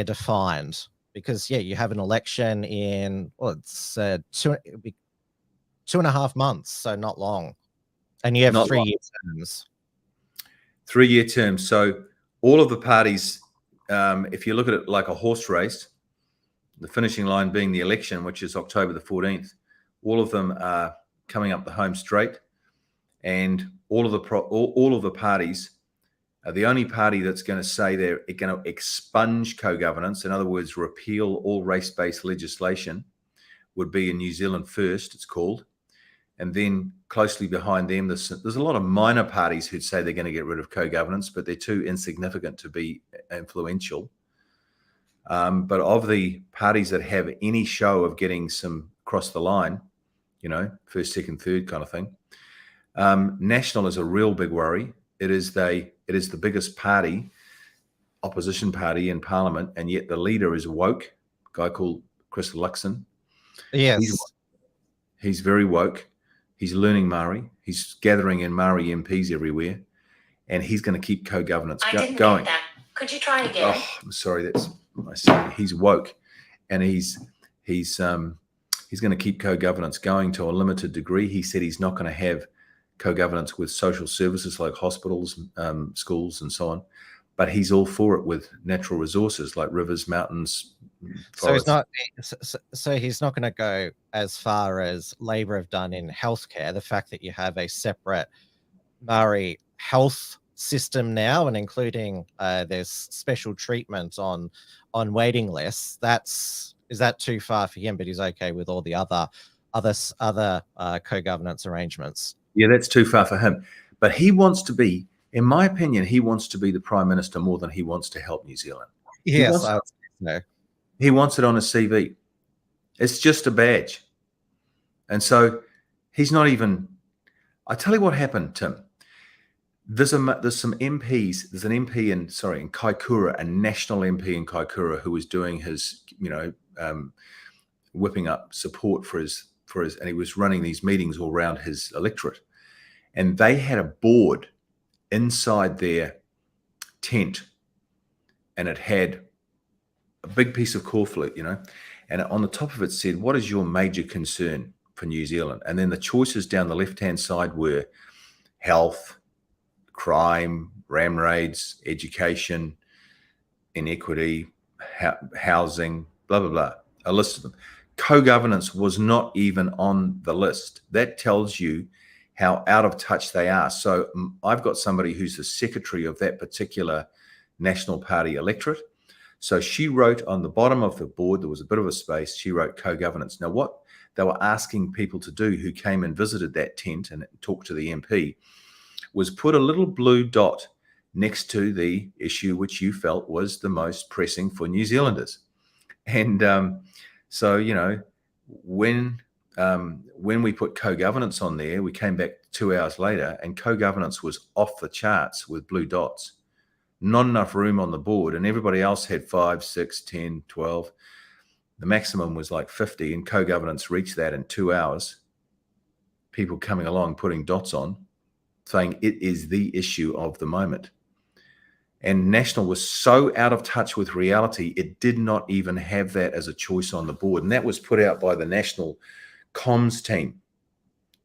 defined? Because you have an election in it's 2.5 months, so not long, and you have 3-year terms. 3-year terms. So all of the parties, if you look at it like a horse race, the finishing line being the election, which is October the 14th, all of them are coming up the home straight, and all of the parties. The only party that's going to say they're going to expunge co-governance, in other words, repeal all race-based legislation, would be in New Zealand First, it's called. And then closely behind them, there's a lot of minor parties who'd say they're going to get rid of co-governance, but they're too insignificant to be influential. But of the parties that have any show of getting some across the line, first, second, third kind of thing, National is a real big worry. It is the biggest party, opposition party in Parliament, and yet the leader is woke, a guy called Christopher Luxon. Yes. He's very woke. He's learning Maori. He's gathering in Maori MPs everywhere, and he's going to keep co-governance going. That. Could you try again? Oh, I'm sorry. That's my son. He's woke, and he's going to keep co-governance going to a limited degree. He said he's not going to have co-governance with social services like hospitals, schools, and so on, but he's all for it with natural resources like rivers, mountains. Forests. So he's not going to go as far as Labor have done in healthcare. The fact that you have a separate Maori health system now, and including there's special treatment on waiting lists. Is that too far for him? But he's okay with all the other co-governance arrangements. Yeah, that's too far for him. But he wants to be, in my opinion, he wants to be the Prime Minister more than he wants to help New Zealand. Yes, I would say so. He wants it on his CV. It's just a badge. And so he's not even, I tell you what happened, Tim. There's some MPs, there's an MP in Kaikoura, a national MP in Kaikoura who was doing his, whipping up support for his, and he was running these meetings all around his electorate. And they had a board inside their tent, and it had a big piece of corflute, and on the top of it said, "What is your major concern for New Zealand?" And then the choices down the left-hand side were health, crime, ram raids, education, inequity, housing, blah, blah, blah. A list of them. Co-governance was not even on the list. That tells you how out of touch they are. So I've got somebody who's the secretary of that particular National Party electorate. So she wrote on the bottom of the board, there was a bit of a space, she wrote co-governance. Now, what they were asking people to do who came and visited that tent and talked to the MP was put a little blue dot next to the issue which you felt was the most pressing for New Zealanders. And so, when we put co-governance on there, we came back 2 hours later and co-governance was off the charts with blue dots. Not enough room on the board, and everybody else had 5, 6, 10, 12. The maximum was like 50, and co-governance reached that in 2 hours. People coming along, putting dots on, saying it is the issue of the moment. And National was so out of touch with reality, it did not even have that as a choice on the board. And that was put out by the National comms team,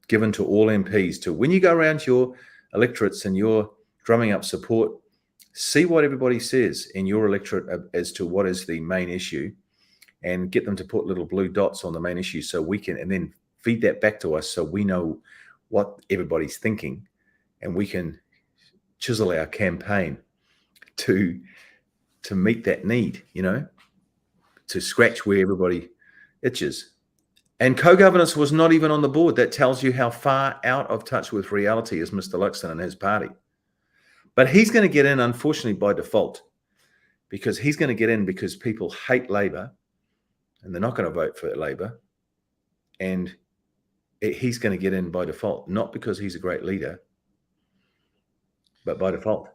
given to all MPs to, when you go around your electorates and you're drumming up support, see what everybody says in your electorate as to what is the main issue, and get them to put little blue dots on the main issue so we can, and then feed that back to us so we know what everybody's thinking, and we can chisel our campaign to meet that need, to scratch where everybody itches. And co-governance was not even on the board. That tells you how far out of touch with reality is Mr. Luxon and his party. But he's going to get in, unfortunately, by default, because he's going to get in because people hate Labor and they're not going to vote for Labor. And he's going to get in by default, not because he's a great leader, but by default.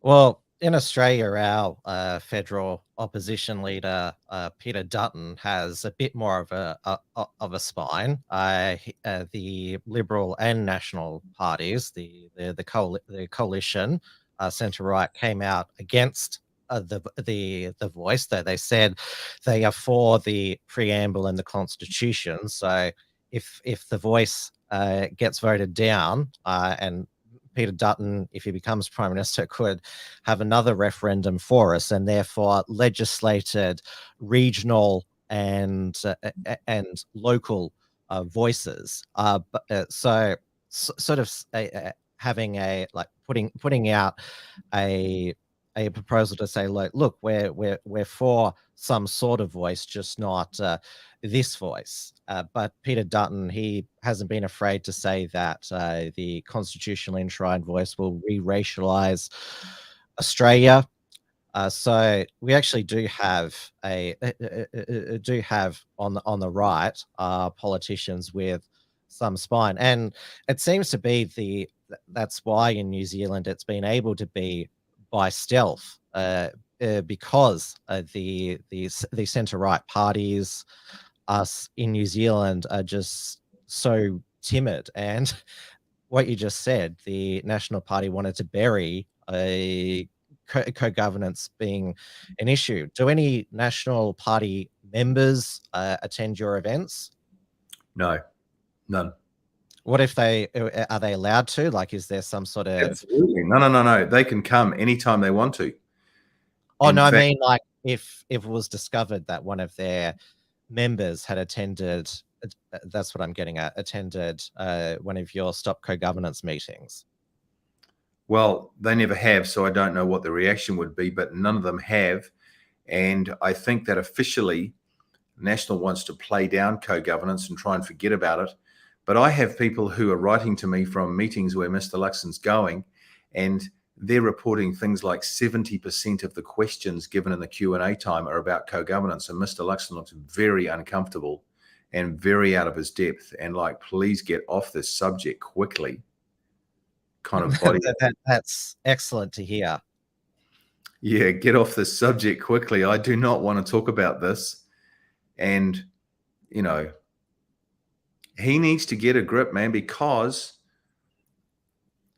Well, in Australia, our federal opposition leader, Peter Dutton, has a bit more of a spine. The Liberal and National parties, the coalition, centre-right, came out against the Voice. That they said they are for the preamble and the Constitution. So if the Voice gets voted down, and Peter Dutton, if he becomes Prime Minister, could have another referendum for us, and therefore legislated regional and local voices. So sort of having a, like, putting out a proposal to say, look, we're for some sort of voice, just not this voice. But Peter Dutton, he hasn't been afraid to say that the constitutionally enshrined voice will re-racialize Australia. So we actually do have on the right politicians with some spine, and it seems to be that's why in New Zealand it's been able to be by stealth, because the centre right parties, us in New Zealand, are just so timid. And what you just said, the National Party wanted to bury a co-governance being an issue. Do any National Party members attend your events? No, none. What if are they allowed to? Like, is there some sort of... Absolutely. No. They can come anytime they want to. Oh, no, I mean, like, if it was discovered that one of their members had attended, that's what I'm getting at, attended one of your Stop Co-Governance meetings. Well, they never have, so I don't know what the reaction would be, but none of them have. And I think that officially National wants to play down co-governance and try and forget about it. But I have people who are writing to me from meetings where Mr. Luxon's going, and they're reporting things like 70% of the questions given in the Q&A time are about co-governance. And Mr. Luxon looks very uncomfortable and very out of his depth, and like, please get off this subject quickly. Kind of body. That's excellent to hear. Yeah, get off this subject quickly. I do not want to talk about this. And, you know, he needs to get a grip, man, because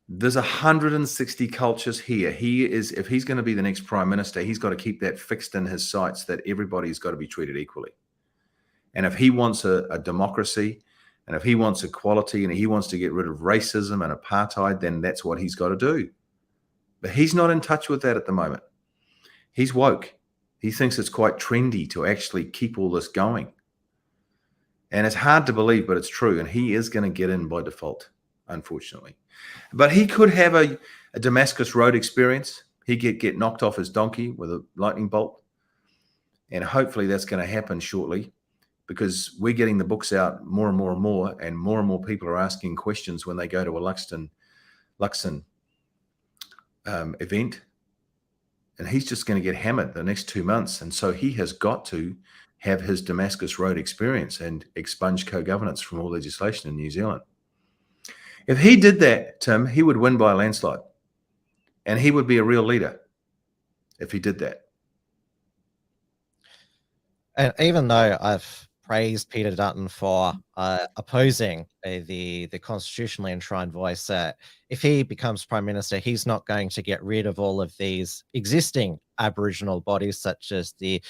there's 160 cultures here. If he's going to be the next prime minister, he's got to keep that fixed in his sights that everybody's got to be treated equally. And if he wants a democracy, and if he wants equality, and he wants to get rid of racism and apartheid, then that's what he's got to do. But he's not in touch with that at the moment. He's woke. He thinks it's quite trendy to actually keep all this going. And it's hard to believe, but it's true. And he is going to get in by default, unfortunately. But he could have a Damascus Road experience. He get knocked off his donkey with a lightning bolt. And hopefully that's going to happen shortly, because we're getting the books out more and more and more, and more people are asking questions when they go to a Luxon event. And he's just going to get hammered the next 2 months. And so he has got to have his Damascus Road experience and expunge co-governance from all legislation in New Zealand. If he did that, Tim, he would win by a landslide. And he would be a real leader if he did that. And even though I've praised Peter Dutton for opposing the constitutionally enshrined voice, if he becomes Prime Minister, he's not going to get rid of all of these existing Aboriginal bodies, such as the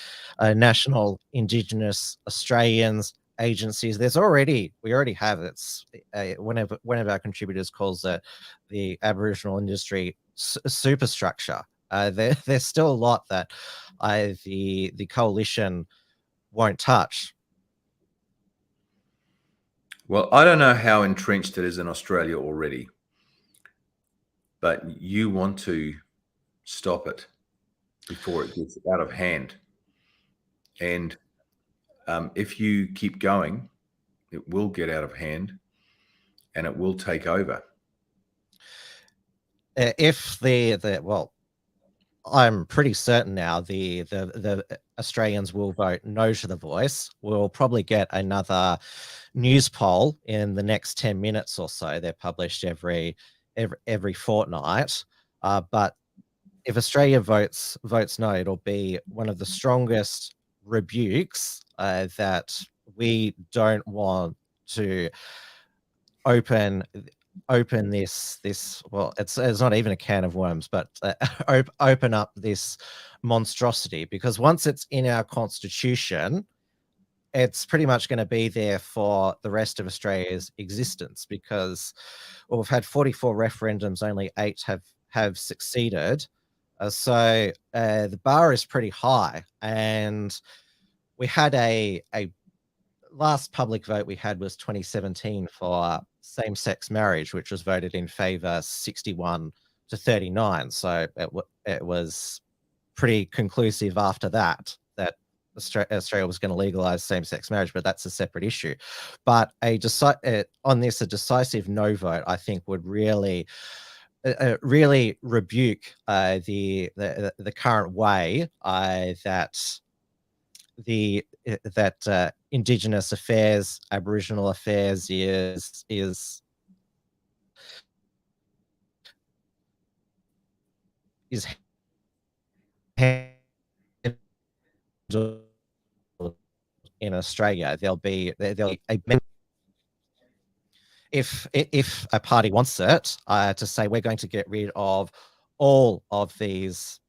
National Indigenous Australians agencies. We already have one of our contributors calls it the Aboriginal industry superstructure. There's still a lot that the coalition won't touch. Well, I don't know how entrenched it is in Australia already, but you want to stop it before it gets out of hand. And if you keep going, it will get out of hand and it will take over. If well, I'm pretty certain now the Australians will vote no to the voice. We'll probably get another news poll in the next 10 minutes or so. They're published every fortnight. But if Australia votes no, it'll be one of the strongest rebukes that we don't want to open this well, it's not even a can of worms, but open up this monstrosity, because once it's in our constitution, it's pretty much going to be there for the rest of Australia's existence, because we've had 44 referendums, only 8 have succeeded. So the bar is pretty high, and we had a last public vote we had was 2017 for same-sex marriage, which was voted in favor 61 to 39. So it was pretty conclusive after that Australia was going to legalize same-sex marriage, but that's a separate issue. But on this, a decisive no vote, I think, would really really rebuke the current way that Indigenous affairs, Aboriginal affairs is handled in Australia. There'll be if a party wants it to say we're going to get rid of all of these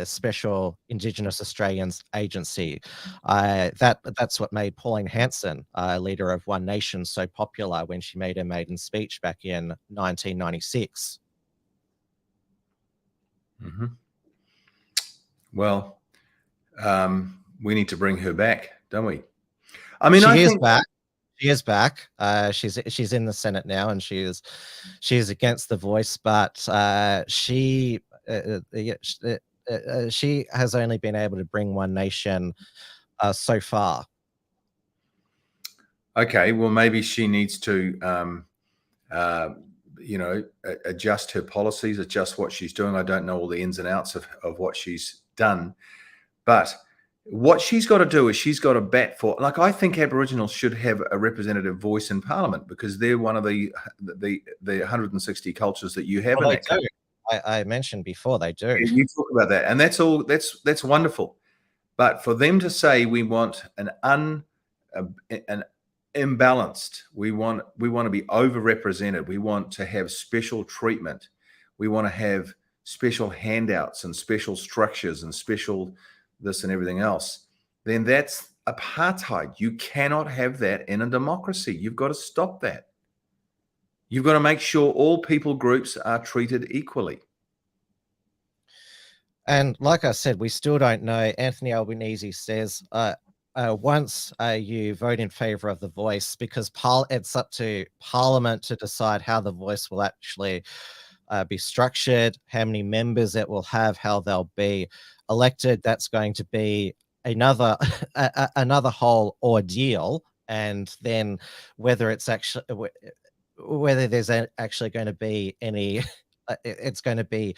special Indigenous Australians agency. That's what made Pauline Hanson, leader of One Nation, so popular when she made her maiden speech back in 1996. Mm-hmm. Well, we need to bring her back, don't we? I mean, she is back. She is back. She's in the Senate now, and she is against the Voice, but she has only been able to bring One Nation so far. Okay, well, maybe she needs to, adjust her policies, adjust what she's doing. I don't know all the ins and outs of what she's done, but what she's got to do is she's got to bat for, like, I think Aboriginals should have a representative voice in Parliament because they're one of the 160 cultures that you have in that country. I mentioned before they do. You talk about that, and that's all. That's wonderful. But for them to say we want an imbalanced, we want to be overrepresented, we want to have special treatment, we want to have special handouts and special structures and special this and everything else, then that's apartheid. You cannot have that in a democracy. You've got to stop that. You've got to make sure all people groups are treated equally. And like I said, we still don't know. Anthony Albanese says once you vote in favour of the Voice, because it's up to Parliament to decide how the Voice will actually be structured, how many members it will have, how they'll be elected. That's going to be another another whole ordeal. And then whether there's actually going to be any, it's going to be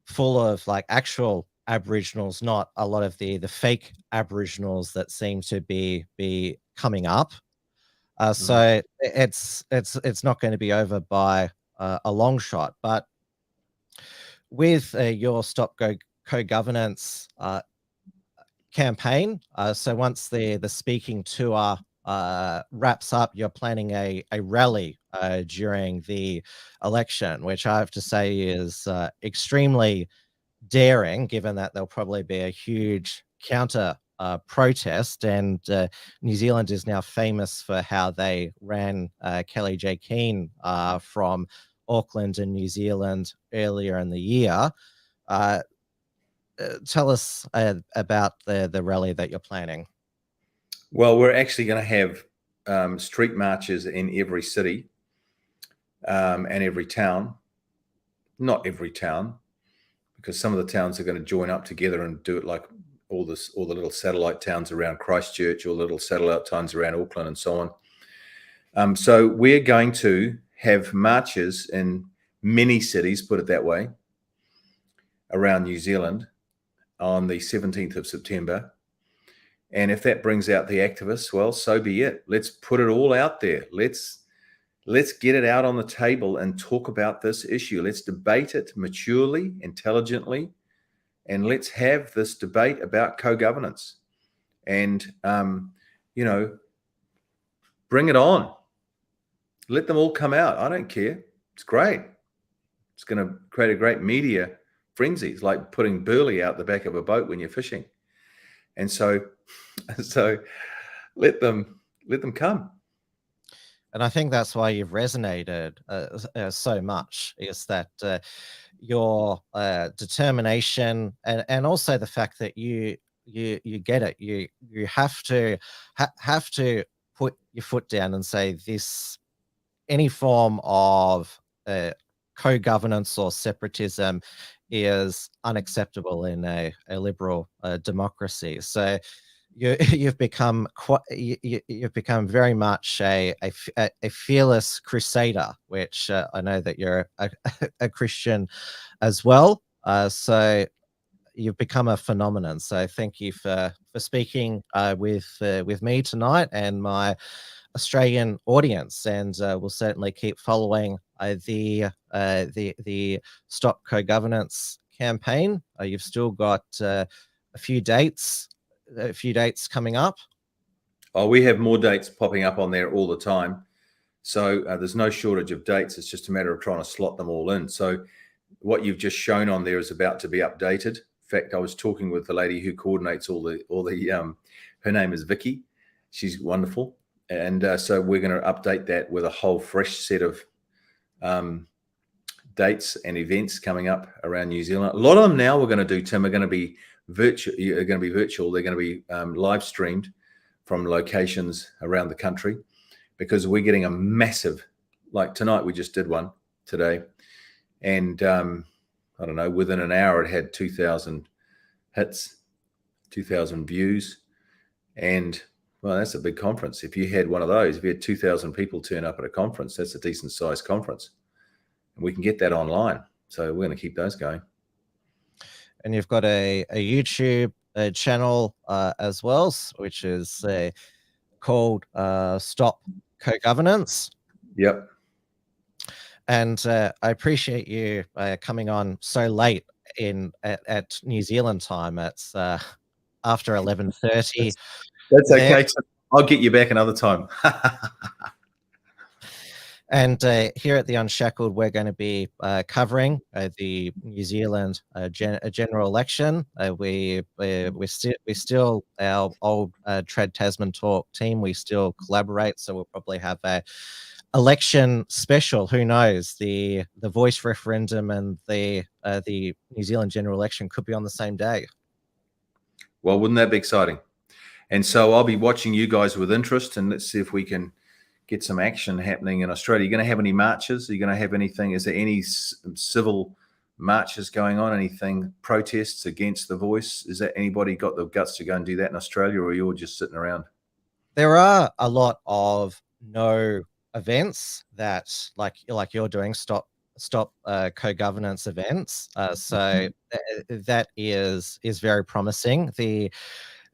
full of like actual Aboriginals, not a lot of the fake Aboriginals that seem to be coming up. So it's not going to be over by a long shot. But with your Stop Go Co-Governance campaign, so once the speaking tour wraps up, you're planning a rally during the election, which I have to say is extremely daring, given that there'll probably be a huge counter protest. And New Zealand is now famous for how they ran Kelly J. Keane from Auckland and New Zealand earlier in the year. Tell us about the rally that you're planning. Well, we're actually going to have street marches in every city and every town. Not every town, because some of the towns are going to join up together and do it, like all the little satellite towns around Christchurch, or little satellite towns around Auckland and so on. So we're going to have marches in many cities, put it that way, around New Zealand on the 17th of September. And if that brings out the activists, well, so be it. Let's put it all out there. Let's get it out on the table and talk about this issue. Let's debate it maturely, intelligently, and let's have this debate about co-governance. And, bring it on. Let them all come out. I don't care. It's great. It's going to create a great media frenzy. It's like putting burley out the back of a boat when you're fishing. And so let them come. And I think that's why you've resonated so much, is that your determination and also the fact that you get it. You have to put your foot down and say this. Any form of co-governance or separatism is unacceptable in a liberal democracy. So you've become you've become very much a fearless crusader, which I know that you're a Christian as well. So you've become a phenomenon. So thank you for speaking with me tonight and my Australian audience, and we'll certainly keep following the Stop Co-Governance campaign. You've still got a few dates coming up. Oh, we have more dates popping up on there all the time. So there's no shortage of dates. It's just a matter of trying to slot them all in. So what you've just shown on there is about to be updated. In fact, I was talking with the lady who coordinates all the her name is Vicky. She's wonderful. And so we're going to update that with a whole fresh set of dates and events coming up around New Zealand. A lot of them now we're going to do, Tim, are going to be virtual. They're going to be virtual. They're going to be live streamed from locations around the country, because we're getting a massive, like tonight, we just did one today. And I don't know, within an hour, it had 2,000 hits, 2,000 views. And well, that's a big conference. If you had one of those, if you had 2,000 people turn up at a conference, that's a decent sized conference. And we can get that online. So we're going to keep those going. And you've got a YouTube channel as well, which is called Stop Co-Governance. Yep. And I appreciate you coming on so late at New Zealand time. It's after 11:30. That's okay. I'll get you back another time. And here at the Unshackled, we're going to be covering the New Zealand general election. We're still our old Trad Tasman Talk team. We still collaborate, so we'll probably have a election special. Who knows? The voice referendum and the New Zealand general election could be on the same day. Well, wouldn't that be exciting? And so I'll be watching you guys with interest, and let's see if we can get some action happening in Australia. Are you going to have any marches? Are you going to have anything? Is there any civil marches going on? Anything, protests against the voice? Is that anybody got the guts to go and do that in Australia, or are you all just sitting around? There are a lot of no events that like you're doing, stop co-governance events. So that is very promising.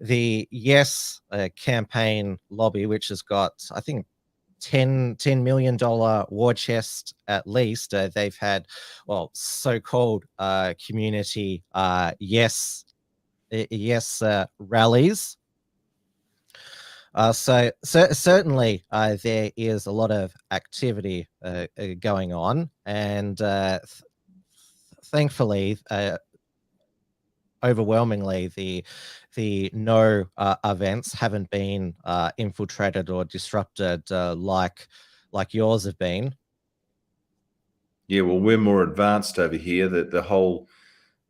The Yes campaign lobby, which has got, I think, $10 million war chest at least. They've had, well, so-called community yes rallies. So certainly there is a lot of activity going on, and thankfully, overwhelmingly, the no events haven't been infiltrated or disrupted like yours have been. Yeah, well, we're more advanced over here. That the whole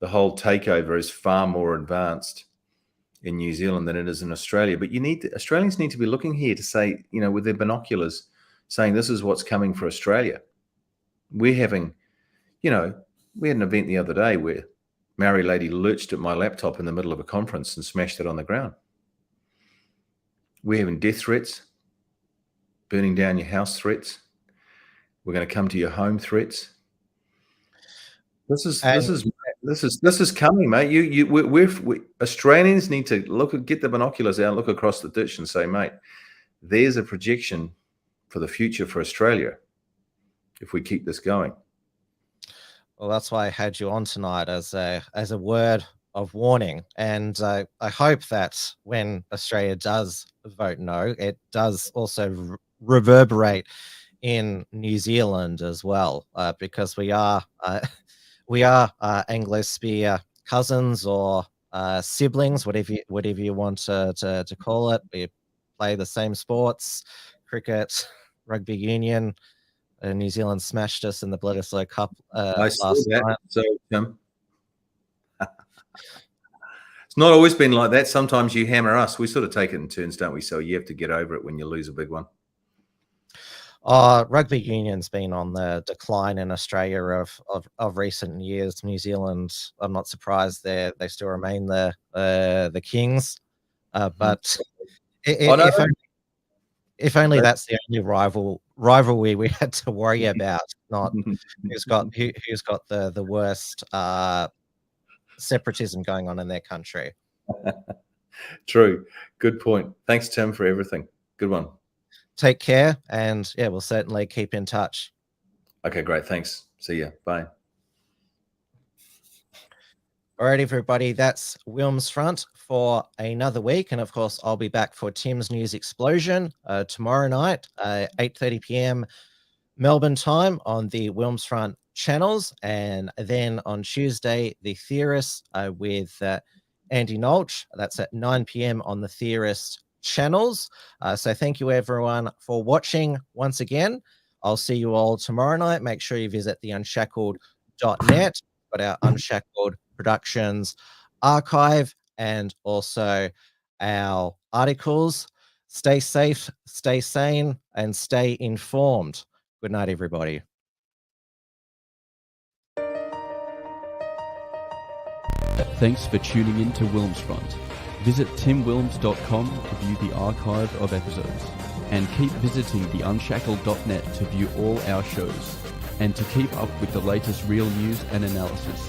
takeover is far more advanced in New Zealand than it is in Australia. But Australians need to be looking here to say, with their binoculars, saying this is what's coming for Australia. We're having, we had an event the other day where Maori lady lurched at my laptop in the middle of a conference and smashed it on the ground. We're having death threats, burning down your house threats. We're going to come to your home threats. This is coming, mate. We Australians need to get the binoculars out, look across the ditch, and say, mate, there's a projection for the future for Australia if we keep this going. Well, that's why I had you on tonight as a word of warning, and I hope that when Australia does vote no, it does also reverberate in New Zealand as well, because we are Anglo-Spear cousins or siblings, whatever you want to call it. We play the same sports, cricket, rugby union. New Zealand smashed us in the Bledisloe Cup last night. So, it's not always been like that. Sometimes you hammer us. We sort of take it in turns, don't we? So you have to get over it when you lose a big one. Rugby union's been on the decline in Australia of recent years. New Zealand, I'm not surprised they still remain the kings But I know. if only that's the only rivalry we had to worry about, not who's got the worst separatism going on in their country. True. Good point. Thanks, Tim, for everything. Good one. Take care, and yeah, we'll certainly keep in touch. Okay, great. Thanks. See ya. Bye. All right, everybody, that's WilmsFront for another week. And of course, I'll be back for Tim's News Explosion tomorrow night, 8:30 p.m. Melbourne time on the WilmsFront channels. And then on Tuesday, The Theorists with Andy Nolch. That's at 9 p.m. on the Theorist channels. So thank you, everyone, for watching once again. I'll see you all tomorrow night. Make sure you visit theunshackled.net. Got our Unshackled Productions archive and also our articles. Stay safe, stay sane, and stay informed. Good night, everybody. Thanks for tuning in to WilmsFront. Visit timwilms.com to view the archive of episodes, and keep visiting theunshackled.net to view all our shows, and to keep up with the latest real news and analysis.